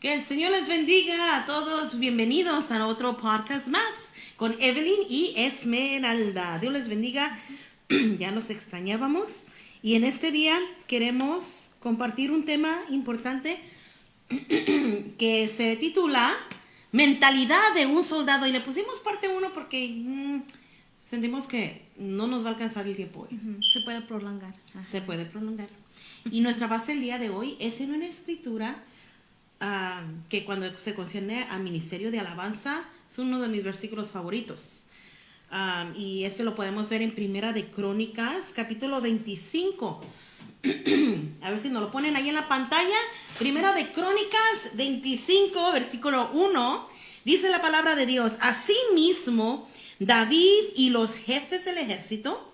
Que el Señor les bendiga a todos. Bienvenidos a otro podcast más con Evelyn y Esmeralda. Dios les bendiga. Ya nos extrañábamos. Y en este día queremos compartir un tema importante que se titula Mentalidad de un soldado. Y le pusimos parte 1 porque sentimos que no nos va a alcanzar el tiempo hoy. Se puede prolongar. Se puede prolongar. Y nuestra base el día de hoy es en una escritura que cuando se concierne a ministerio de alabanza es uno de mis versículos favoritos. Y ese lo podemos ver en Primera de Crónicas, capítulo 25. A ver si nos lo ponen ahí en la pantalla. Primera de Crónicas 25, versículo 1. Dice la palabra de Dios: Asimismo, David y los jefes del ejército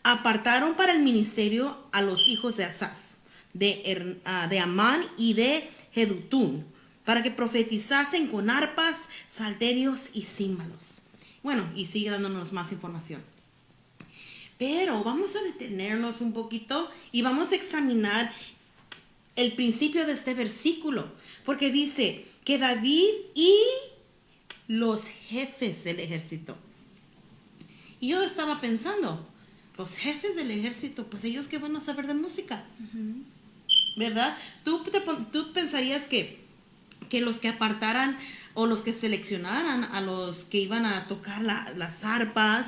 apartaron para el ministerio a los hijos de Asaf, de Amán y de Jedutún, para que profetizasen con arpas, salterios y címbalos. Bueno, y sigue dándonos más información. Pero vamos a detenernos un poquito y vamos a examinar el principio de este versículo, porque dice que David y los jefes del ejército. Y yo estaba pensando, los jefes del ejército, pues ellos qué van a saber de música, ¿verdad? Tú pensarías que los que apartaran o los que seleccionaran a los que iban a tocar las arpas,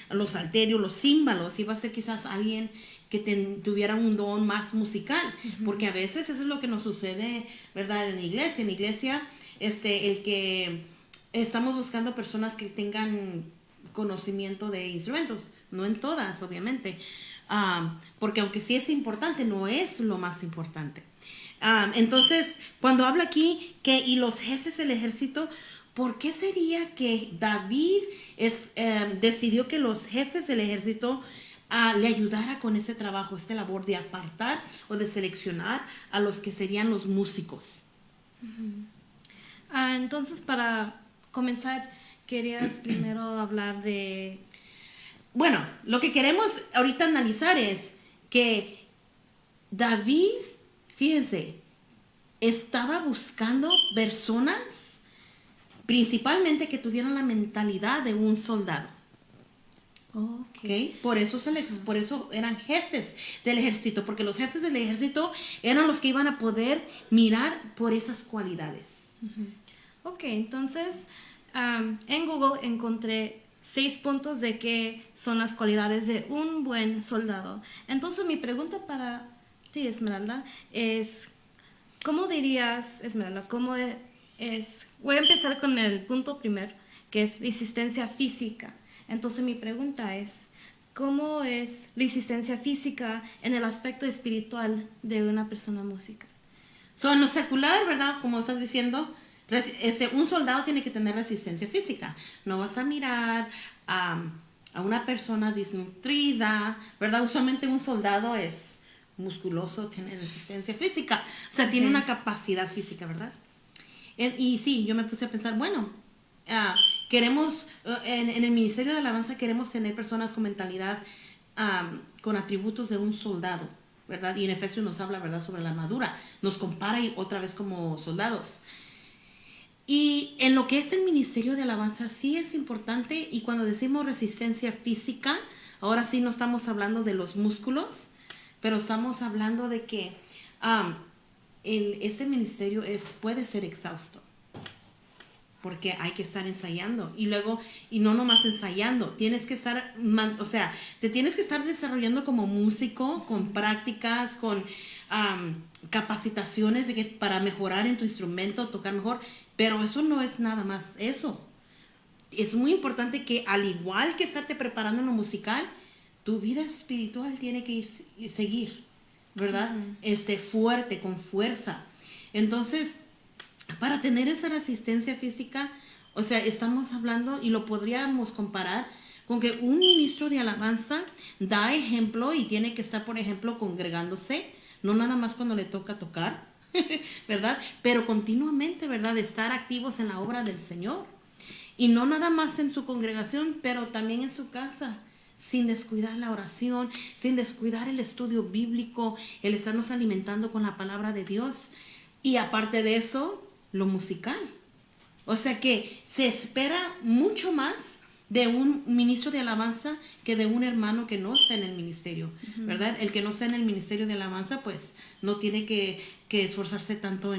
los salterios, los címbalos, iba a ser quizás alguien que tuviera un don más musical, porque a veces eso es lo que nos sucede, ¿verdad? En la iglesia. En la iglesia, el que estamos buscando personas que tengan conocimiento de instrumentos, no en todas, obviamente, porque aunque sí es importante, no es lo más importante. Entonces, cuando habla aquí y los jefes del ejército, ¿por qué sería que David decidió que los jefes del ejército le ayudara con ese trabajo, esta labor de apartar o de seleccionar a los que serían los músicos? Entonces, para comenzar, querías primero hablar de... Bueno, lo que queremos ahorita analizar es que David, fíjense, estaba buscando personas principalmente que tuvieran la mentalidad de un soldado. Okay. Por eso eran jefes del ejército, porque los jefes del ejército eran los que iban a poder mirar por esas cualidades. Ok, entonces en Google encontré 6 puntos de qué son las cualidades de un buen soldado. Entonces mi pregunta para ti, Esmeralda, es, ¿cómo dirías, Esmeralda, cómo es? Voy a empezar con el punto primero, que es resistencia física. Entonces mi pregunta es, ¿cómo es resistencia física en el aspecto espiritual de una persona música? En lo secular, ¿verdad? Como estás diciendo, un soldado tiene que tener resistencia física. No vas a mirar a una persona desnutrida, ¿verdad? Usualmente un soldado es musculoso, tiene resistencia física, o sea, tiene una capacidad física, ¿verdad? Y sí, yo me puse a pensar, bueno, queremos, en el ministerio de alabanza queremos tener personas con mentalidad, con atributos de un soldado, ¿verdad? Y en Efesios nos habla, ¿verdad?, sobre la armadura, nos compara y otra vez como soldados. Y en lo que es el ministerio de alabanza sí es importante, y cuando decimos resistencia física, ahora sí no estamos hablando de los músculos, pero estamos hablando de que este ministerio puede ser exhausto, porque hay que estar ensayando y luego, y no nomás ensayando, tienes que estar, o sea, te tienes que estar desarrollando como músico, con prácticas, con capacitaciones para mejorar en tu instrumento, tocar mejor, pero eso no es nada más eso. Es muy importante que, al igual que estarte preparando en lo musical, tu vida espiritual tiene que seguir, ¿verdad? Fuerte, con fuerza. Entonces, para tener esa resistencia física, o sea, estamos hablando, y lo podríamos comparar con que un ministro de alabanza da ejemplo y tiene que estar, por ejemplo, congregándose, no nada más cuando le toca tocar, ¿verdad? Pero continuamente, ¿verdad? Estar activos en la obra del Señor. Y no nada más en su congregación, pero también en su casa, sin descuidar la oración, sin descuidar el estudio bíblico, el estarnos alimentando con la palabra de Dios. Y aparte de eso, lo musical. O sea que se espera mucho más de un ministro de alabanza que de un hermano que no está en el ministerio, ¿verdad? El que no está en el ministerio de alabanza, pues no tiene que esforzarse tanto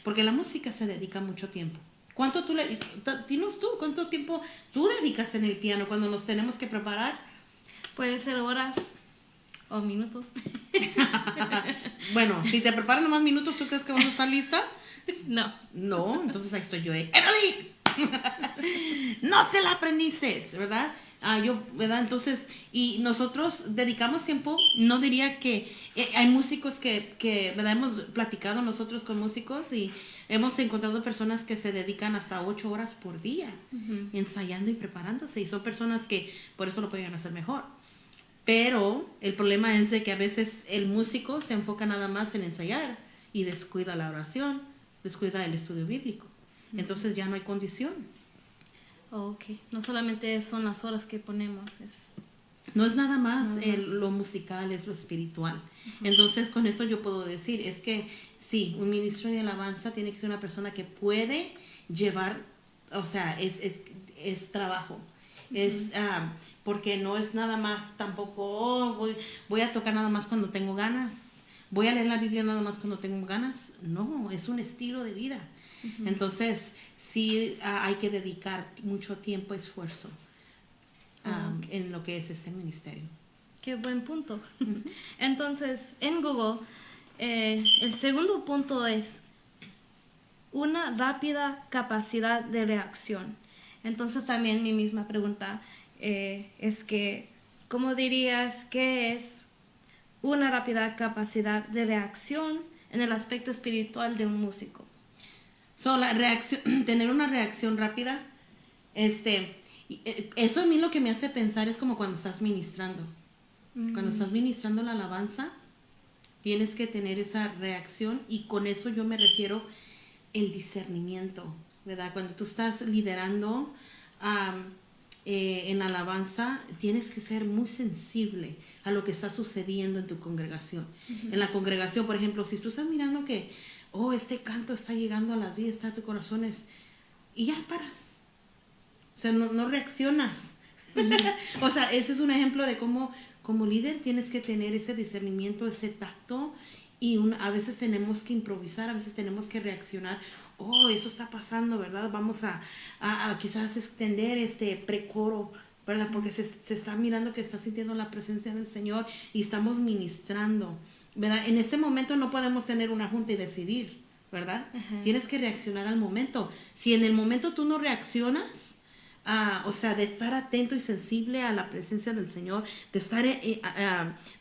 porque la música se dedica mucho tiempo. Dinos tú, ¿cuánto tiempo tú dedicas en el piano cuando nos tenemos que preparar? Puede ser horas o minutos. Bueno, si te preparan nomás minutos, ¿tú crees que vas a estar lista? No. No, entonces ahí estoy yo. ¡Emily! No te la aprendiste, ¿verdad? ¿Verdad? Entonces, y nosotros dedicamos tiempo, no diría que hay músicos que, ¿verdad? Hemos platicado nosotros con músicos y hemos encontrado personas que se dedican hasta 8 horas por día ensayando y preparándose, y son personas que por eso lo pueden hacer mejor. Pero el problema es de que a veces el músico se enfoca nada más en ensayar y descuida la oración, descuida el estudio bíblico. Entonces ya no hay condición. Ok, no solamente son las horas que ponemos, No es nada más lo musical, es lo espiritual. Entonces con eso yo puedo decir, es que sí, un ministro de alabanza tiene que ser una persona que puede llevar, o sea, es trabajo. Porque no es nada más tampoco, voy a tocar nada más cuando tengo ganas, voy a leer la Biblia nada más cuando tengo ganas. No, es un estilo de vida. Entonces sí, hay que dedicar mucho tiempo, esfuerzo en lo que es este ministerio. Qué buen punto. Entonces, en Google, el segundo punto es una rápida capacidad de reacción. Entonces también mi misma pregunta es que, ¿cómo dirías que es una rápida capacidad de reacción en el aspecto espiritual de un músico? La reacción, tener una reacción rápida, eso a mí lo que me hace pensar es como cuando estás ministrando. Cuando estás ministrando la alabanza, tienes que tener esa reacción, y con eso yo me refiero el discernimiento, ¿verdad? Cuando tú estás liderando en alabanza, tienes que ser muy sensible a lo que está sucediendo en tu congregación. En la congregación, por ejemplo, si tú estás mirando que, este canto está llegando a las vidas, está a tus corazones, y ya paras. O sea, no reaccionas. O sea, ese es un ejemplo de cómo como líder tienes que tener ese discernimiento, ese tacto, y a veces tenemos que improvisar, a veces tenemos que reaccionar. Eso está pasando, ¿verdad? Vamos a quizás extender este precoro, ¿verdad? Porque se está mirando que está sintiendo la presencia del Señor y estamos ministrando, ¿verdad? En este momento no podemos tener una junta y decidir, ¿verdad? Tienes que reaccionar al momento. Si en el momento tú no reaccionas, o sea, de estar atento y sensible a la presencia del Señor, de estar,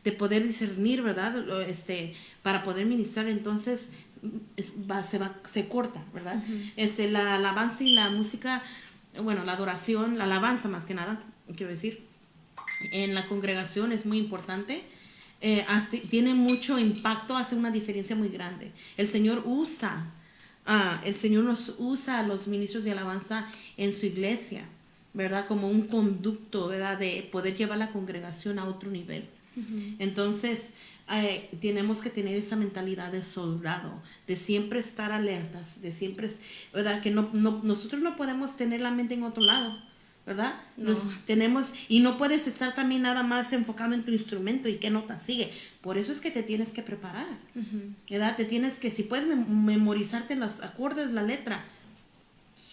de poder discernir, ¿verdad? Para poder ministrar, entonces se corta, ¿verdad? La alabanza y la música, bueno, la adoración, la alabanza más que nada, quiero decir, en la congregación es muy importante. Tiene mucho impacto, hace una diferencia muy grande. El Señor nos usa a los ministros de alabanza en su iglesia, ¿verdad? Como un conducto, ¿verdad? De poder llevar la congregación a otro nivel. Entonces, tenemos que tener esa mentalidad de soldado, de siempre estar alertas, de siempre, ¿verdad? Que nosotros no podemos tener la mente en otro lado, ¿verdad? No. Y no puedes estar también nada más enfocado en tu instrumento y qué nota sigue. Por eso es que te tienes que preparar, ¿verdad? Si puedes memorizarte los acordes, la letra,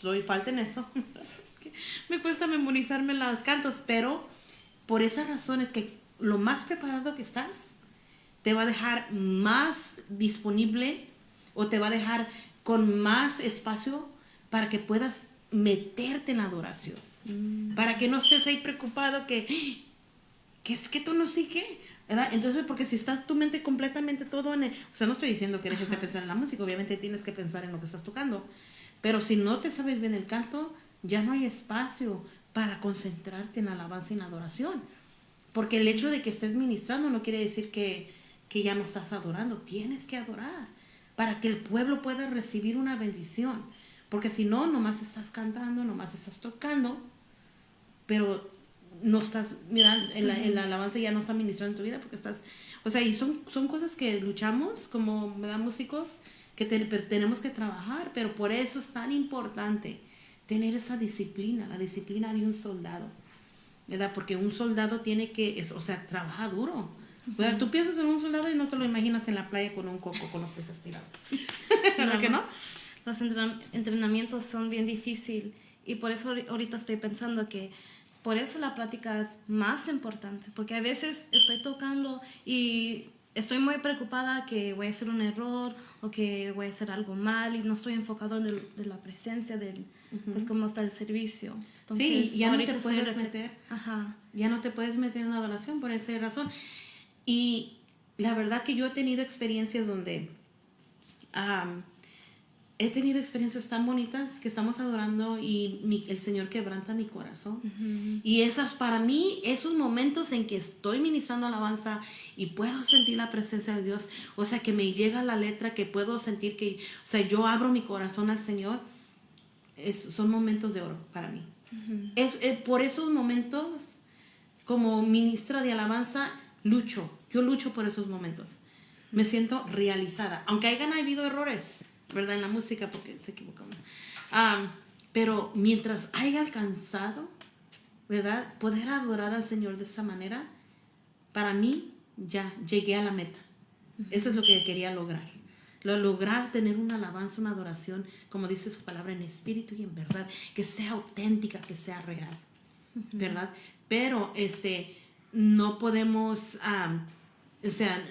soy falta en eso. Me cuesta memorizarme los cantos, pero por esa razón es que lo más preparado que estás te va a dejar más disponible, o te va a dejar con más espacio para que puedas meterte en la adoración. Para que no estés ahí preocupado que es que tú no sé qué, ¿verdad? Entonces, porque si estás tu mente completamente todo o sea, no estoy diciendo que dejes de pensar en la música, obviamente tienes que pensar en lo que estás tocando, pero si no te sabes bien el canto, ya no hay espacio para concentrarte en la alabanza y en la adoración. Porque el hecho de que estés ministrando no quiere decir que ya no estás adorando. Tienes que adorar para que el pueblo pueda recibir una bendición. Porque si no, nomás estás cantando, nomás estás tocando, pero no estás, mira, en la alabanza ya no está ministrando en tu vida porque estás, o sea, y son cosas que luchamos como, ¿verdad? Músicos, que tenemos que trabajar, pero por eso es tan importante tener esa disciplina, la disciplina de un soldado, ¿verdad? Porque un soldado tiene que, o sea, trabaja duro. ¿Verdad? Tú piensas en un soldado y no te lo imaginas en la playa con un coco, con los peces tirados. ¿Verdad que no? Los entrenamientos son bien difíciles y por eso ahorita estoy pensando que por eso la práctica es más importante, porque a veces estoy tocando y estoy muy preocupada que voy a hacer un error o que voy a hacer algo mal y no estoy enfocado en la presencia del, pues cómo está el servicio. Entonces, sí, ya no te puedes ya no te puedes meter en una adoración por esa razón. Y la verdad que yo he tenido experiencias donde he tenido experiencias tan bonitas que estamos adorando y el Señor quebranta mi corazón. Y esas para mí, esos momentos en que estoy ministrando alabanza y puedo sentir la presencia de Dios, o sea, que me llega la letra, que puedo sentir que, o sea, yo abro mi corazón al Señor, son momentos de oro para mí. Por esos momentos, como ministra de alabanza, yo lucho por esos momentos. Me siento realizada, aunque hayan habido errores, ¿verdad? En la música, porque se equivocamos. Pero mientras haya alcanzado, ¿verdad? Poder adorar al Señor de esa manera, para mí ya llegué a la meta. Eso es lo que quería lograr. Lograr tener una alabanza, una adoración, como dice su palabra, en espíritu y en verdad, que sea auténtica, que sea real, ¿verdad? Pero no podemos, o sea,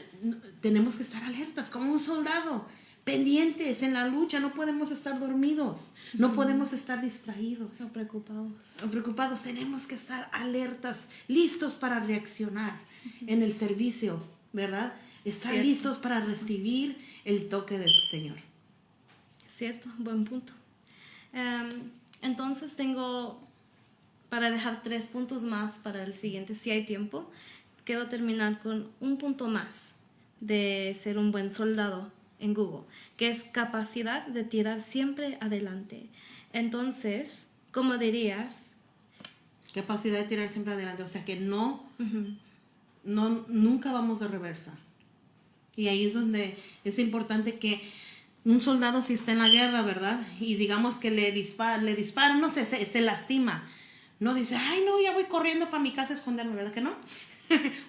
tenemos que estar alertas, como un soldado, pendientes en la lucha, no podemos estar dormidos, no podemos estar distraídos. O preocupados. O preocupados, tenemos que estar alertas, listos para reaccionar en el servicio, ¿verdad? Estar listos para recibir el toque del Señor. Cierto, buen punto. Entonces tengo para dejar 3 puntos más para el siguiente, si hay tiempo. Quiero terminar con un punto más de ser un buen soldado en Google, que es capacidad de tirar siempre adelante. Entonces, ¿cómo dirías? Capacidad de tirar siempre adelante, o sea que nunca vamos de reversa. Y ahí es donde es importante que un soldado, si está en la guerra, ¿verdad? Y digamos que le disparan, no sé, se lastima. No dice, ay, no, ya voy corriendo para mi casa a esconderme, ¿verdad que no?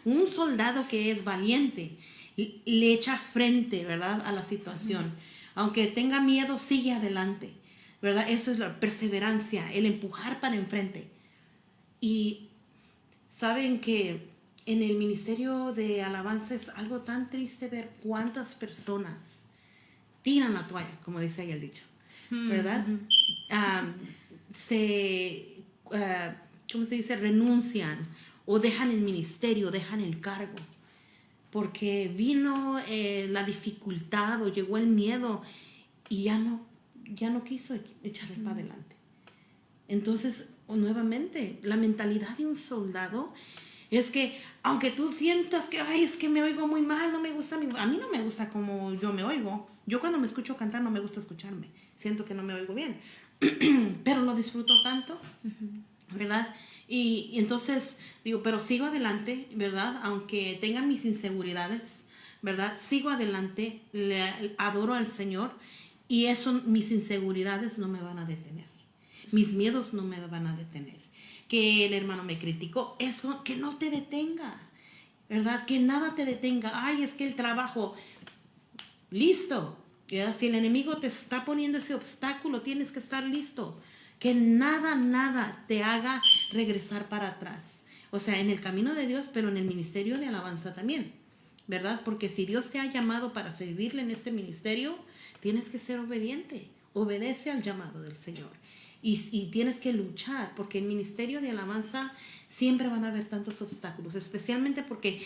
Un soldado que es valiente, le echa frente, ¿verdad? A la situación. Aunque tenga miedo, sigue adelante, ¿verdad? Eso es la perseverancia, el empujar para enfrente. Y saben que en el ministerio de alabanza es algo tan triste ver cuántas personas tiran la toalla, como dice ahí el dicho, ¿verdad? ¿Cómo se dice? Renuncian o dejan el ministerio, dejan el cargo, porque vino la dificultad o llegó el miedo y ya no quiso echarle para adelante. Entonces, nuevamente, la mentalidad de un soldado es que, aunque tú sientas que, ay, es que me oigo muy mal, no me gusta, a mí no me gusta como yo me oigo. Yo cuando me escucho cantar no me gusta escucharme. Siento que no me oigo bien. Pero lo disfruto tanto, ¿verdad? Y entonces, digo, pero sigo adelante, ¿verdad? Aunque tenga mis inseguridades, ¿verdad? Sigo adelante, le adoro al Señor y mis inseguridades no me van a detener. Mis miedos no me van a detener. Que el hermano me criticó, eso que no te detenga, ¿verdad? Que nada te detenga. Ay, es que el trabajo, listo, ¿verdad? Si el enemigo te está poniendo ese obstáculo, tienes que estar listo. Que nada te haga regresar para atrás. O sea, en el camino de Dios, pero en el ministerio de alabanza también, ¿verdad? Porque si Dios te ha llamado para servirle en este ministerio, tienes que ser obediente. Obedece al llamado del Señor. Y tienes que luchar, porque el ministerio de alabanza siempre van a haber tantos obstáculos, especialmente porque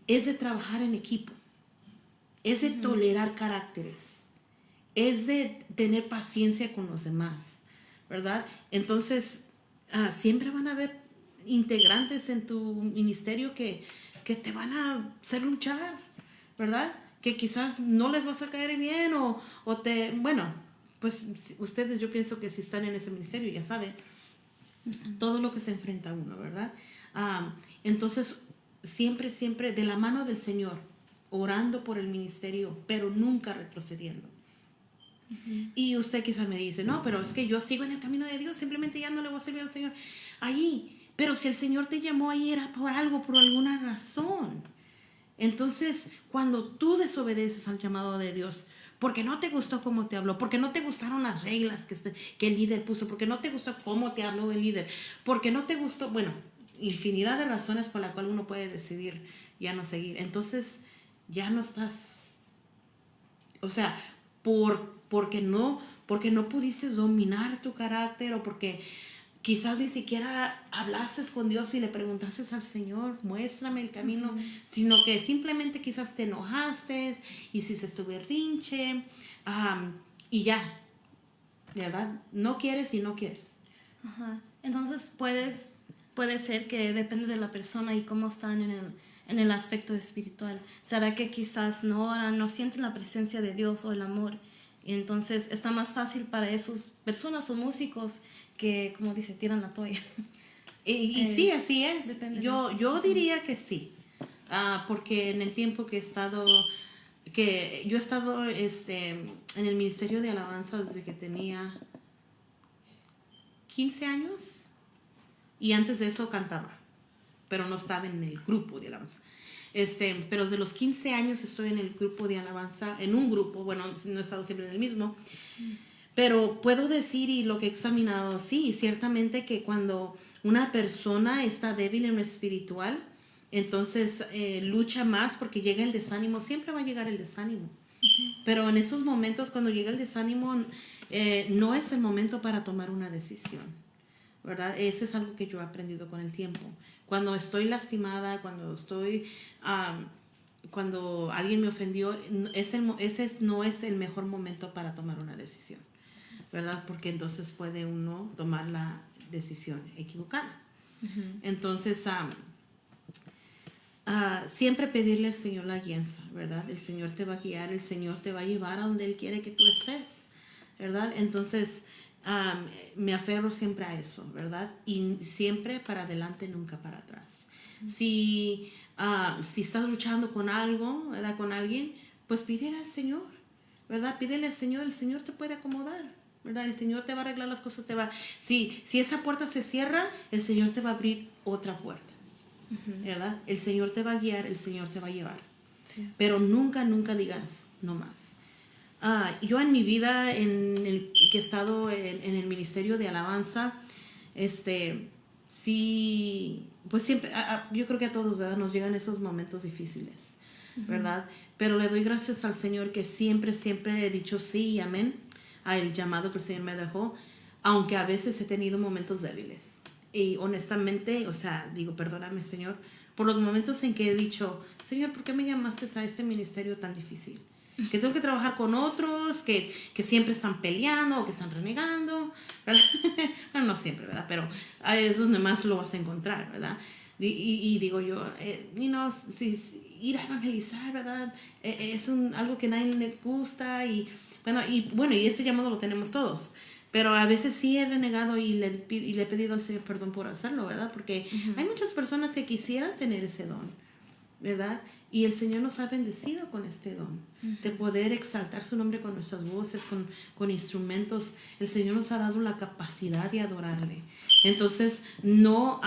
es de trabajar en equipo, es de tolerar caracteres, es de tener paciencia con los demás, ¿verdad? Entonces, siempre van a haber integrantes en tu ministerio que te van a hacer luchar, ¿verdad? Que quizás no les vas a caer bien bueno, pues ustedes, yo pienso que si están en ese ministerio ya saben todo lo que se enfrenta a uno, ¿verdad? Entonces, siempre de la mano del Señor, orando por el ministerio, pero nunca retrocediendo. Y usted quizás me dice, no, pero es que yo sigo en el camino de Dios, simplemente ya no le voy a servir al Señor allí. Pero si el Señor te llamó ahí era por algo, por alguna razón. Entonces, cuando tú desobedeces al llamado de Dios, porque no te gustó cómo te habló, porque no te gustaron las reglas que el líder puso, porque no te gustó cómo te habló el líder, porque no te gustó, bueno, infinidad de razones por las cuales uno puede decidir ya no seguir. Entonces, ya no estás, o sea, porque no pudiste dominar tu carácter o porque quizás ni siquiera hablases con Dios y le preguntases al Señor, muéstrame el camino, sino que simplemente quizás te enojaste, hiciste tu berrinche, y ya, ¿verdad? No quieres y no quieres. Ajá. Entonces puede ser que depende de la persona y cómo están en el aspecto espiritual. ¿Será que quizás no oran, no sienten la presencia de Dios o el amor? Y entonces está más fácil para esas personas o músicos que, como dice, tiran la toalla. Y sí, así es. Yo eso. diría que sí. Porque en el tiempo que yo he estado en el Ministerio de Alabanza desde que tenía 15 años y antes de eso cantaba, pero no estaba en el grupo de alabanza. Pero desde los 15 años estoy en el grupo de alabanza, en un grupo, bueno, no he estado siempre en el mismo, pero puedo decir y lo que he examinado, sí, ciertamente que cuando una persona está débil en lo espiritual, entonces lucha más porque llega el desánimo, siempre va a llegar el desánimo. Pero en esos momentos, cuando llega el desánimo, no es el momento para tomar una decisión, ¿verdad? Eso es algo que yo he aprendido con el tiempo. Cuando estoy lastimada, cuando alguien me ofendió, ese no es el mejor momento para tomar una decisión, ¿verdad? Porque entonces puede uno tomar la decisión equivocada. Entonces, siempre pedirle al Señor la guianza, ¿verdad? El Señor te va a guiar, el Señor te va a llevar a donde Él quiere que tú estés, ¿verdad? Entonces, me aferro siempre a eso, ¿verdad? Y siempre para adelante, nunca para atrás. Si estás luchando con algo, ¿verdad? Con alguien, pues pídele al Señor, ¿verdad? Pídele al Señor, el Señor te puede acomodar, ¿verdad? El Señor te va a arreglar las cosas, si esa puerta se cierra, el Señor te va a abrir otra puerta, ¿verdad? El Señor te va a guiar, el Señor te va a llevar. Sí. Pero nunca, nunca digas no más. Yo en mi vida, que he estado en el ministerio de alabanza, sí, pues siempre, yo creo que a todos, ¿verdad? Nos llegan esos momentos difíciles, ¿verdad? Pero le doy gracias al Señor que siempre, siempre he dicho sí y amén al llamado que el Señor me dejó, aunque a veces he tenido momentos débiles. Y honestamente, o sea, digo, perdóname, Señor, por los momentos en que he dicho, Señor, ¿por qué me llamaste a este ministerio tan difícil? Que tengo que trabajar con otros, que siempre están peleando o que están renegando, ¿verdad? Bueno, no siempre, ¿verdad? Pero a esos nomás lo vas a encontrar, ¿verdad? Y digo yo, ir a evangelizar, ¿verdad? Es algo que a nadie le gusta y y ese llamado lo tenemos todos. Pero a veces sí he renegado y le he pedido al Señor perdón por hacerlo, ¿verdad? Porque hay muchas personas que quisieran tener ese don, ¿verdad? Y el Señor nos ha bendecido con este don, de poder exaltar su nombre con nuestras voces, con instrumentos. El Señor nos ha dado la capacidad de adorarle. Entonces, no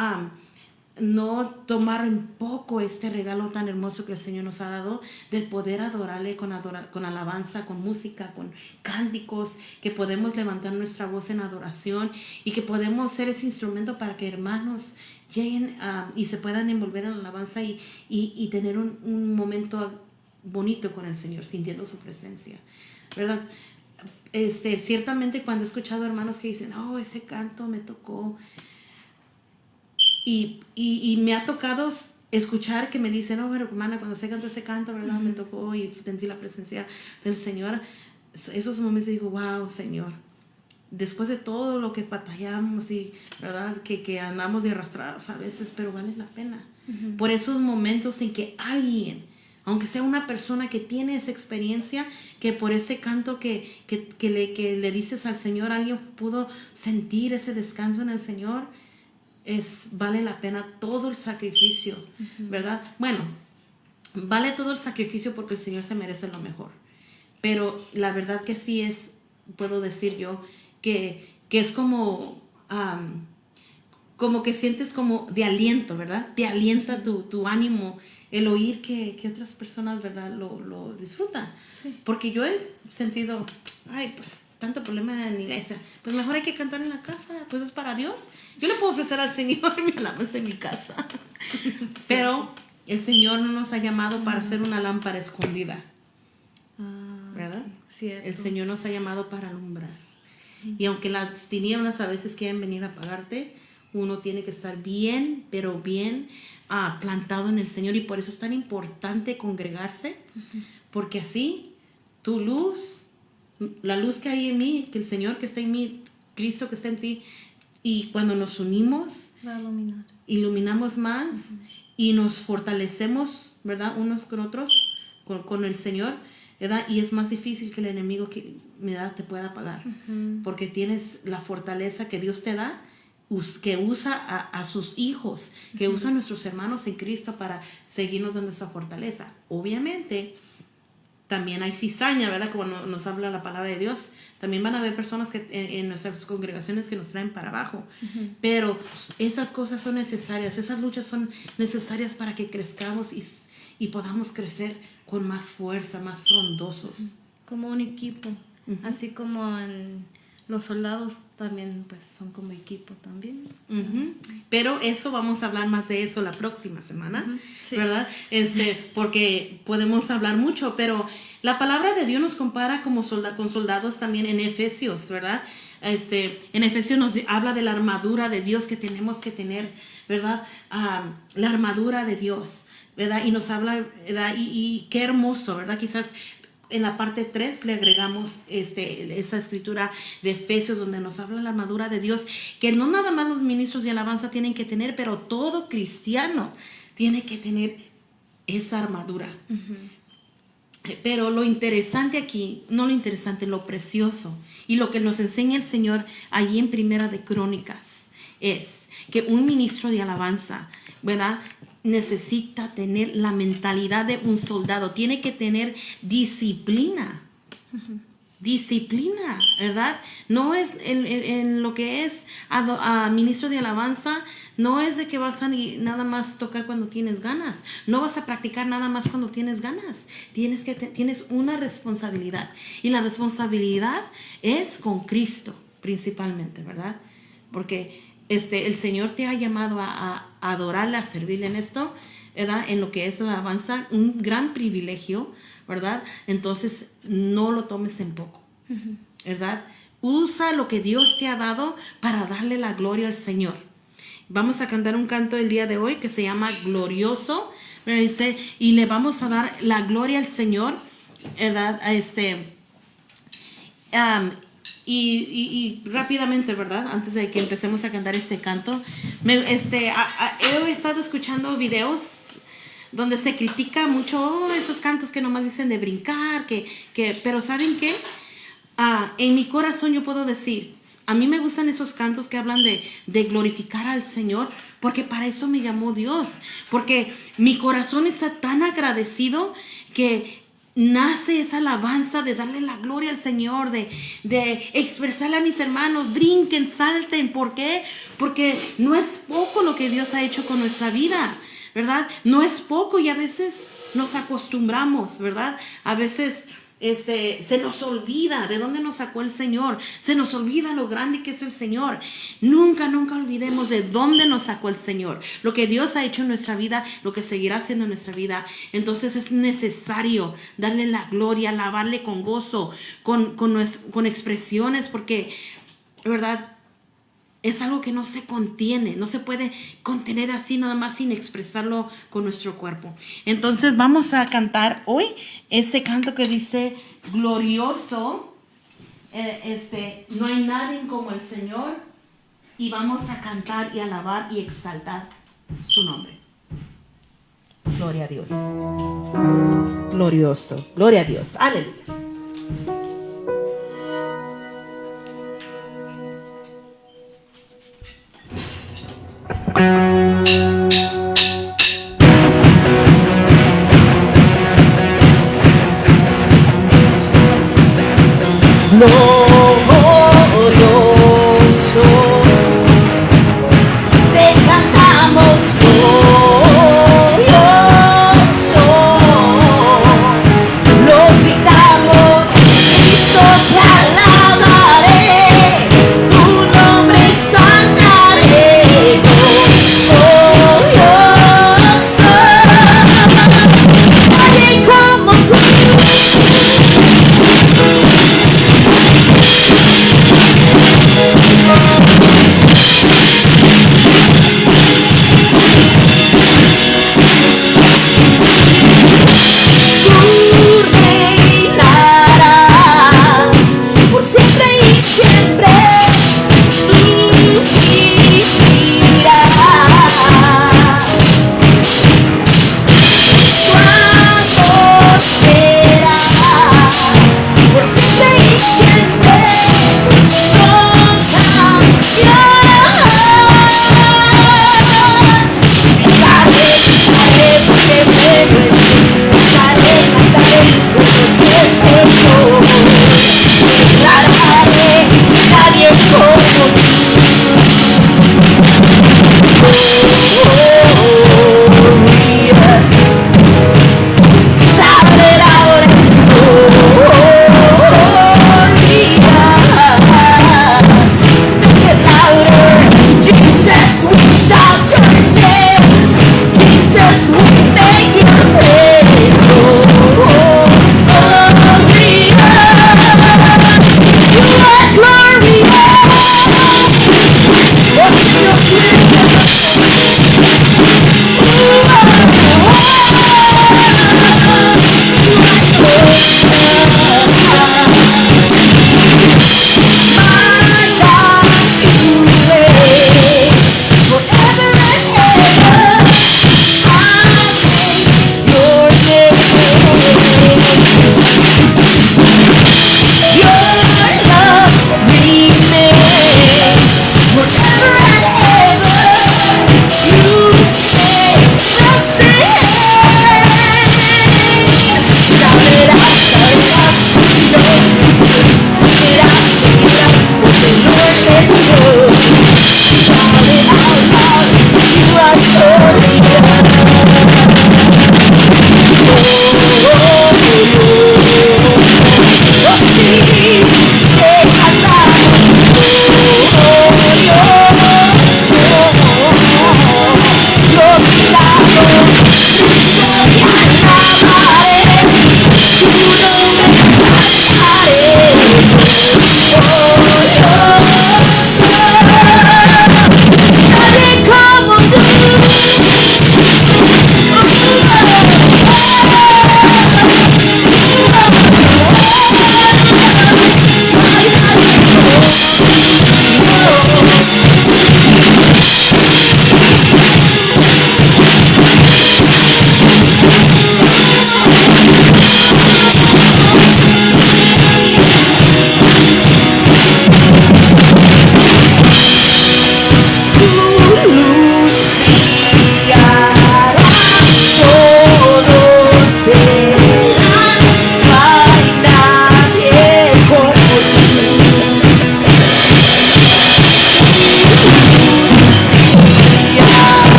tomar en poco este regalo tan hermoso que el Señor nos ha dado, del poder adorarle con alabanza, con música, con cánticos, que podemos levantar nuestra voz en adoración y que podemos ser ese instrumento para que hermanos lleguen y se puedan envolver en la alabanza y tener un momento bonito con el Señor, sintiendo su presencia, ¿verdad? Ciertamente cuando he escuchado hermanos que dicen, oh, ese canto me tocó, y me ha tocado escuchar que me dicen, oh, hermana, cuando se cantó ese canto, ¿verdad? Me tocó y sentí la presencia del Señor. Esos momentos digo, wow, Señor, después de todo lo que batallamos y, ¿verdad? Que andamos de arrastrados a veces, pero vale la pena. Por esos momentos en que alguien, aunque sea una persona que tiene esa experiencia, que por ese canto que le dices al Señor, alguien pudo sentir ese descanso en el Señor, vale la pena todo el sacrificio, ¿verdad? Bueno, vale todo el sacrificio porque el Señor se merece lo mejor. Pero la verdad que sí es puedo decir yo, que es como que sientes como de aliento, ¿verdad? Te alienta tu ánimo el oír que otras personas, ¿verdad? Lo disfrutan. Sí. Porque yo he sentido, ay, pues tanto problema en la iglesia, pues mejor hay que cantar en la casa, pues es para Dios. Yo le puedo ofrecer al Señor mi alabanza en mi casa. Pero el Señor no nos ha llamado para ser una lámpara escondida, ¿verdad? Cierto. El Señor nos ha llamado para alumbrar. Y aunque las tinieblas a veces quieren venir a apagarte, uno tiene que estar bien, pero bien plantado en el Señor. Y por eso es tan importante congregarse, porque así tu luz, la luz que hay en mí, que el Señor que está en mí, Cristo que está en ti, y cuando nos unimos, Va a iluminar. iluminamos más y nos fortalecemos, ¿verdad? Unos con otros, con el Señor, ¿verdad? Y es más difícil que el enemigo que te pueda apagar, porque tienes la fortaleza que Dios te da, que usa a sus hijos, que usa a nuestros hermanos en Cristo para seguirnos dando esa fortaleza. Obviamente, también hay cizaña, ¿verdad? Como nos habla la palabra de Dios. También van a haber personas que en nuestras congregaciones que nos traen para abajo. Pero esas cosas son necesarias, esas luchas son necesarias para que crezcamos y podamos crecer con más fuerza, más frondosos. Como un equipo. Así como los soldados también pues son como equipo también. Pero eso vamos a hablar más de eso la próxima semana, Sí. ¿verdad? Porque podemos hablar mucho, pero la palabra de Dios nos compara con soldados también en Efesios, ¿verdad? En Efesios nos habla de la armadura de Dios que tenemos que tener, ¿verdad? La armadura de Dios, ¿verdad? Y nos habla, ¿verdad? Y qué hermoso, ¿verdad? Quizás en la parte 3 le agregamos esa escritura de Efesios donde nos habla la armadura de Dios, que no nada más los ministros de alabanza tienen que tener, pero todo cristiano tiene que tener esa armadura. Pero lo interesante aquí, no lo interesante, lo precioso y lo que nos enseña el Señor allí en Primera de Crónicas es que un ministro de alabanza, ¿verdad?, necesita tener la mentalidad de un soldado, tiene que tener disciplina. Disciplina, ¿verdad? No es en lo que es a ministro de alabanza, no es de que vas a nada más tocar cuando tienes ganas, no vas a practicar nada más cuando tienes ganas, tienes una responsabilidad, y la responsabilidad es con Cristo principalmente, ¿verdad? Porque el Señor te ha llamado a adorarle, a servirle en esto, ¿verdad? En lo que es la alabanza, un gran privilegio, ¿verdad? Entonces, no lo tomes en poco, ¿verdad? Usa lo que Dios te ha dado para darle la gloria al Señor. Vamos a cantar un canto el día de hoy que se llama Glorioso, ¿verdad? Dice, y le vamos a dar la gloria al Señor, ¿verdad? Y rápidamente, ¿verdad? Antes de que empecemos a cantar este canto, he estado escuchando videos donde se critica mucho esos cantos que nomás dicen de brincar, pero ¿saben qué? En mi corazón yo puedo decir, a mí me gustan esos cantos que hablan de glorificar al Señor, porque para eso me llamó Dios, porque mi corazón está tan agradecido que nace esa alabanza de darle la gloria al Señor, de expresarle a mis hermanos, brinquen, salten. ¿Por qué? Porque no es poco lo que Dios ha hecho con nuestra vida, ¿verdad? No es poco, y a veces nos acostumbramos, ¿verdad? A veces se nos olvida de dónde nos sacó el Señor, se nos olvida lo grande que es el Señor. Nunca olvidemos de dónde nos sacó el Señor, lo que Dios ha hecho en nuestra vida, lo que seguirá haciendo en nuestra vida. Entonces es necesario darle la gloria, alabarle con gozo, con expresiones, porque, ¿verdad?, es algo que no se contiene, no se puede contener así nada más sin expresarlo con nuestro cuerpo. Entonces vamos a cantar hoy ese canto que dice glorioso, no hay nadie como el Señor, y vamos a cantar y alabar y exaltar su nombre. Gloria a Dios. Glorioso. Gloria a Dios. Aleluya. Te cantamos glorioso, lo gritamos, Cristo te alabaré, tu nombre exaltaré, glorioso. Nadie como tú.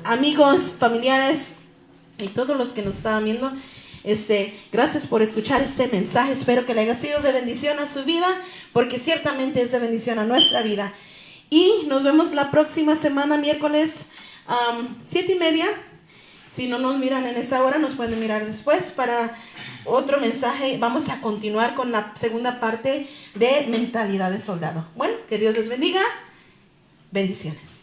amigos, familiares y todos los que nos estaban viendo, gracias por escuchar este mensaje. Espero que le haya sido de bendición a su vida, porque ciertamente es de bendición a nuestra vida. Y nos vemos la próxima semana, miércoles 7:30. Si no nos miran en esa hora, nos pueden mirar después para otro mensaje. Vamos a continuar con la segunda parte de mentalidad de soldado. Bueno, que Dios les bendiga. Bendiciones.